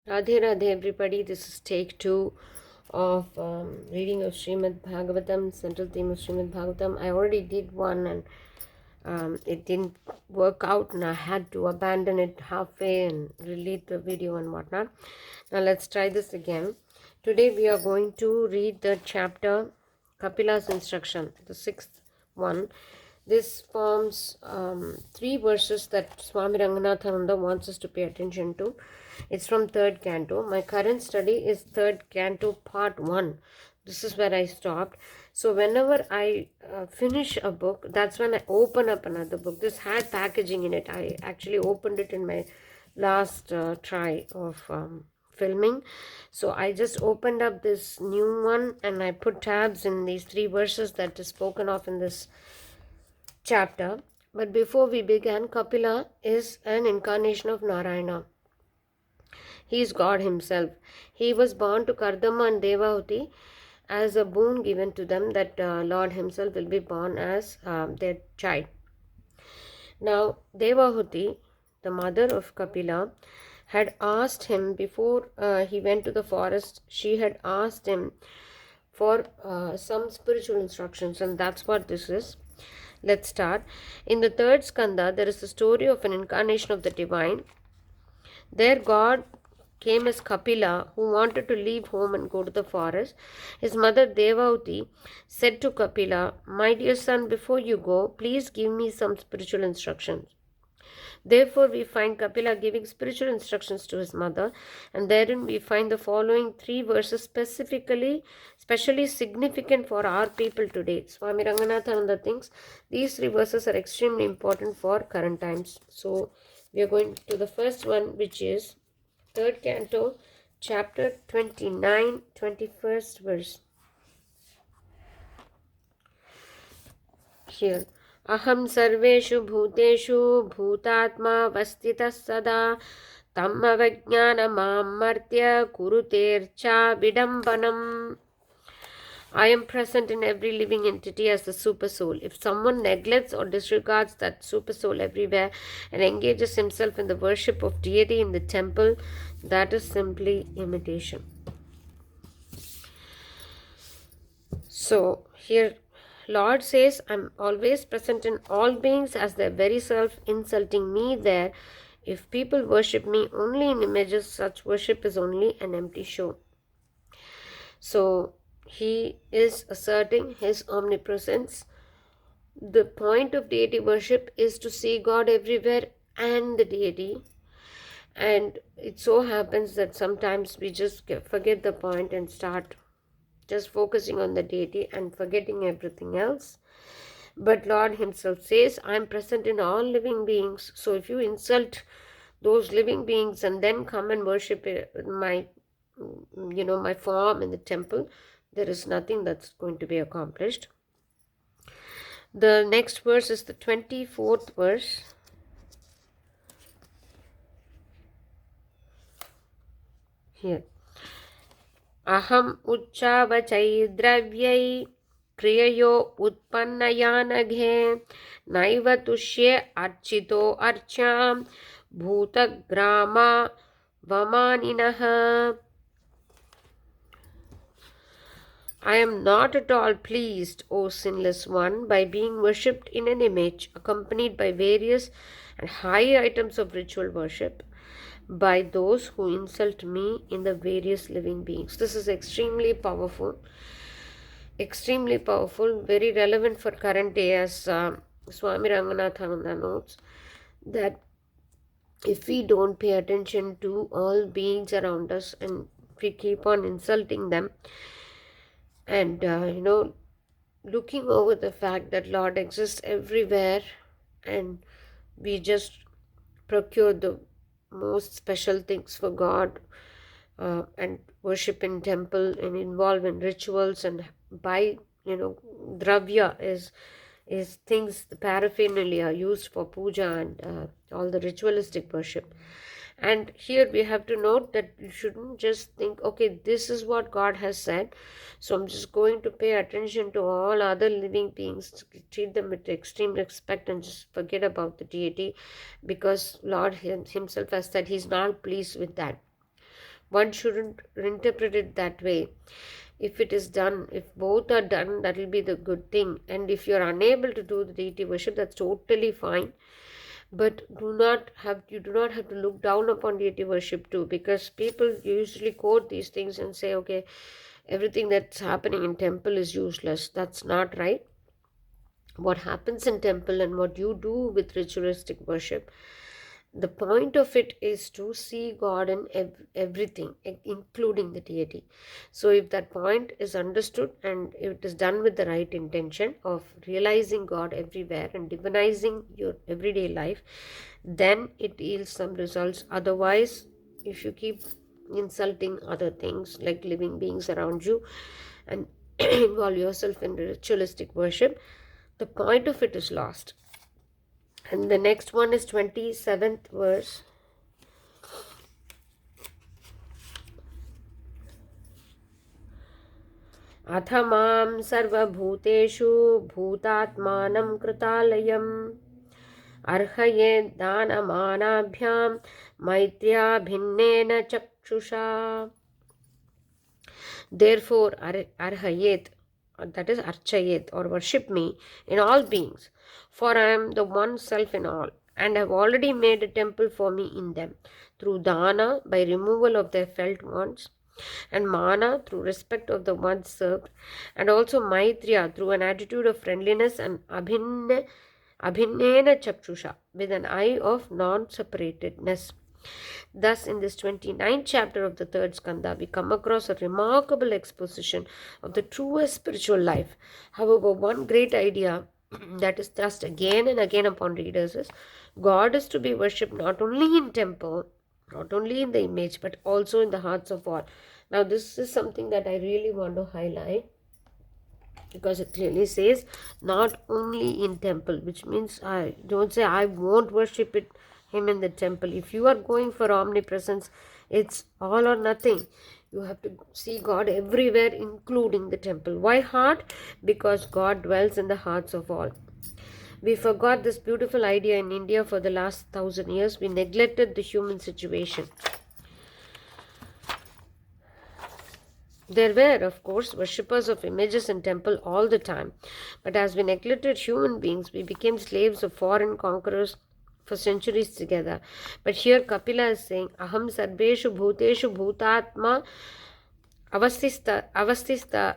Radhe Radhe everybody, this is take 2 of reading of Srimad Bhagavatam, central theme of Srimad Bhagavatam. I already did one and it didn't work out and I had to abandon it halfway and delete the video and whatnot. Now let's try this again. Today we are going to read the chapter Kapilas Instruction, the 6th one. This forms 3 verses that Swami Ranganathananda wants us to pay attention to. It's from 3rd canto. My current study is 3rd canto part 1. This is where I stopped. So whenever I finish a book, that's when I open up another book. This had packaging in it. I actually opened it in my last try of filming. So I just opened up this new one and I put tabs in these 3 verses that is spoken of in this chapter. But before we began, Kapila is an incarnation of Narayana. He is God himself. He was born to Kardama and Devahuti as a boon given to them that Lord himself will be born as their child. Now, Devahuti, the mother of Kapila, had asked him before he went to the forest, she had asked him for some spiritual instructions, and that's what this is. Let's start. In the 3rd skanda, there is the story of an incarnation of the divine. There God came as Kapila, who wanted to leave home and go to the forest. His mother Devahuti said to Kapila, "My dear son, before you go, please give me some spiritual instructions." Therefore, we find Kapila giving spiritual instructions to his mother, and therein we find the following 3 verses specially significant for our people today. Swami Ranganathananda thinks these 3 verses are extremely important for current times. So, we are going to the first one, which is 3rd canto, chapter 29, 21st verse. Here. Aham sarveshu bhuteshu bhutatma vastitah sada tam avajnanamam martya kurutercha vidambanam. I am present in every living entity as the supersoul. If someone neglects or disregards that supersoul everywhere and engages himself in the worship of deity in the temple, that is simply imitation. So, here Lord says, I'm always present in all beings as their very self, insulting me there. If people worship me only in images, such worship is only an empty show. So, he is asserting his omnipresence. The point of deity worship is to see God everywhere and the deity. And it so happens that sometimes we just forget the point and start just focusing on the deity and forgetting everything else. But Lord himself says, I am present in all living beings. So if you insult those living beings and then come and worship my form in the temple, there is nothing that's going to be accomplished. The next verse is the 24th verse. Here. Aham uchavachai dravyai kriyayo utpannayanaghe naiva tushye archito archam bhutagrama vamaninaha. I am not at all pleased, O sinless one, by being worshipped in an image accompanied by various and high items of ritual worship by those who insult me in the various living beings. This is extremely powerful, very relevant for current day, as Swami Ranganathananda notes, that if we don't pay attention to all beings around us and we keep on insulting them and looking over the fact that Lord exists everywhere and we just procure the most special things for God and worship in temple and involve in rituals and buy dravya is things, the paraphernalia used for puja and all the ritualistic worship. And here we have to note that you shouldn't just think, okay, this is what God has said, so I'm just going to pay attention to all other living beings, treat them with extreme respect and just forget about the deity, because Lord himself has said he's not pleased with that. One shouldn't interpret it that way. If it is done, if both are done, that will be the good thing. And if you are unable to do the deity worship, that's totally fine. But you do not have to look down upon deity worship too, because people usually quote these things and say, okay, everything that's happening in temple is useless. That's not right. What happens in temple and what you do with ritualistic worship, the point of it is to see God in everything, including the deity. So if that point is understood and it is done with the right intention of realizing God everywhere and divinizing your everyday life, then it yields some results. Otherwise, if you keep insulting other things like living beings around you and involve yourself in ritualistic worship, the point of it is lost. And the next one is 27th verse. अथ मां सर्वभूतेषु भूतात्मानं कृतालयम् अर्हये दानमानाभ्यां मैत्र्या भिन्नेन चक्षुषा. Therefore, arhayet, that is archayet, or worship me in all beings, for I am the one self in all, and have already made a temple for me in them, through dana, by removal of their felt wants, and mana, through respect of the ones served, and also maitriya, through an attitude of friendliness, and abhinnena chakshusha, with an eye of non-separatedness. Thus, in this 29th chapter of the third skanda, we come across a remarkable exposition of the truest spiritual life. However, one great idea that is thrust again and again upon readers is God is to be worshipped not only in temple, not only in the image, but also in the hearts of all. Now, this is something that I really want to highlight, because it clearly says not only in temple, which means I don't say I won't worship him in the temple. If you are going for omnipresence, it's all or nothing. You have to see God everywhere, including the temple. Why heart? Because God dwells in the hearts of all. We forgot this beautiful idea in India for the last 1,000 years. We neglected the human situation. There were, of course, worshippers of images in temple all the time. But as we neglected human beings, we became slaves of foreign conquerors for centuries together. But here Kapila is saying, Aham sarveshu bhuteshu bhutatma avastita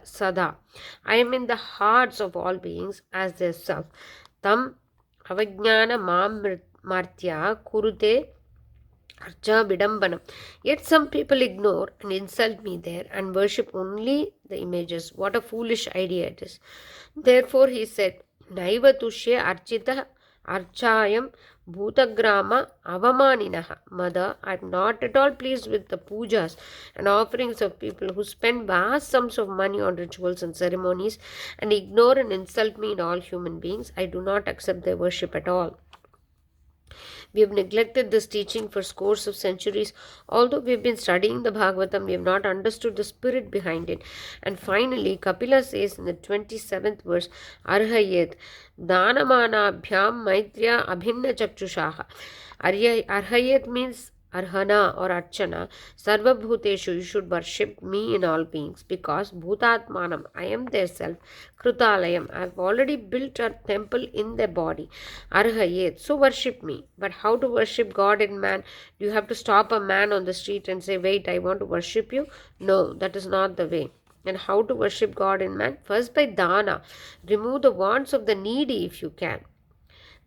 sada. I am in the hearts of all beings as their self. Tam avajnana mam martya kurute archa bidambanam. Yet some people ignore and insult me there and worship only the images. What a foolish idea it is. Therefore he said, Naiva tushya archita archayam bhutagrama avamaninaha. Mother, I am not at all pleased with the pujas and offerings of people who spend vast sums of money on rituals and ceremonies and ignore and insult me in all human beings. I do not accept their worship at all. We have neglected this teaching for scores of centuries. Although we have been studying the Bhagavatam, we have not understood the spirit behind it. And finally, Kapila says in the 27th verse, Arhayet, Danamanabhyam Maitriya Abhinna Chakshushaha. Arhayet means Arhana or Archana. Sarva Bhuteshu, you should worship me in all beings, because Bhutatmanam, I am their self. Krutalayam, I have already built a temple in their body. Arhayet, so worship me. But how to worship God in man? Do you have to stop a man on the street and say, wait, I want to worship you? No, that is not the way. And how to worship God in man? First by dana. Remove the wants of the needy if you can.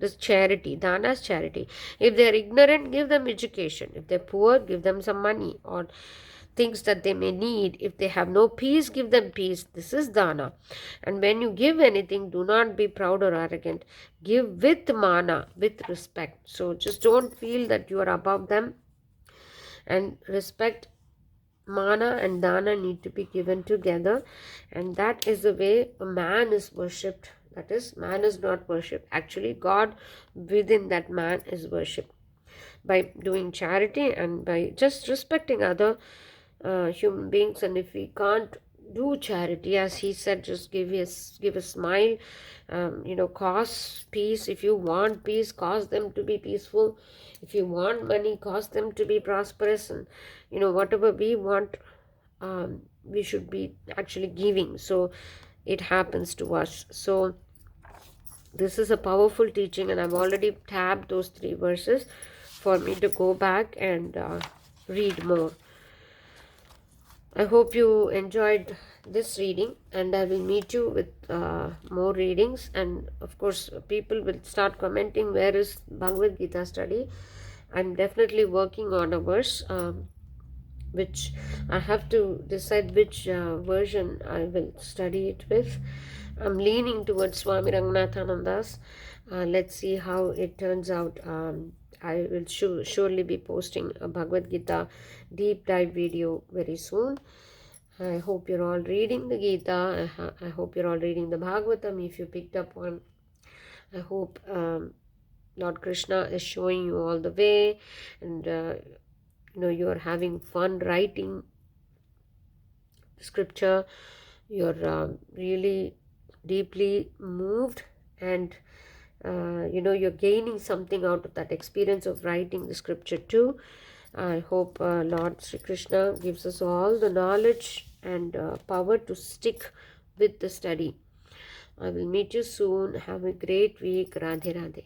This charity, dana is charity. If they are ignorant, give them education. If they are poor, give them some money or things that they may need. If they have no peace, give them peace. This is dana. And when you give anything, do not be proud or arrogant. Give with mana, with respect. So just don't feel that you are above them. And respect, mana and dana need to be given together. And that is the way a man is worshipped. That is, man is not worshipped. Actually, God within that man is worshipped. By doing charity and by just respecting other human beings. And if we can't do charity, as he said, just give a smile, cause peace. If you want peace, cause them to be peaceful. If you want money, cause them to be prosperous. And whatever we want, we should be actually giving, so it happens to us. So this is a powerful teaching, and I've already tabbed those 3 verses for me to go back and read more. I hope you enjoyed this reading, and I will meet you with more readings. And of course, people will start commenting where is Bhagavad Gita study. I'm definitely working on a verse, which I have to decide which version I will study it with. I'm leaning towards Swami Ranganathananda's. Let's see how it turns out. I will surely be posting a Bhagavad Gita deep dive video very soon. I hope you're all reading the Gita. I hope you're all reading the Bhagavatam. If you picked up one, I hope Lord Krishna is showing you all the way, and you're having fun writing scripture. You're really deeply moved, and you're gaining something out of that experience of writing the scripture too. I hope Lord Sri Krishna gives us all the knowledge and power to stick with the study. I will meet you soon. Have a great week. Radhe Radhe.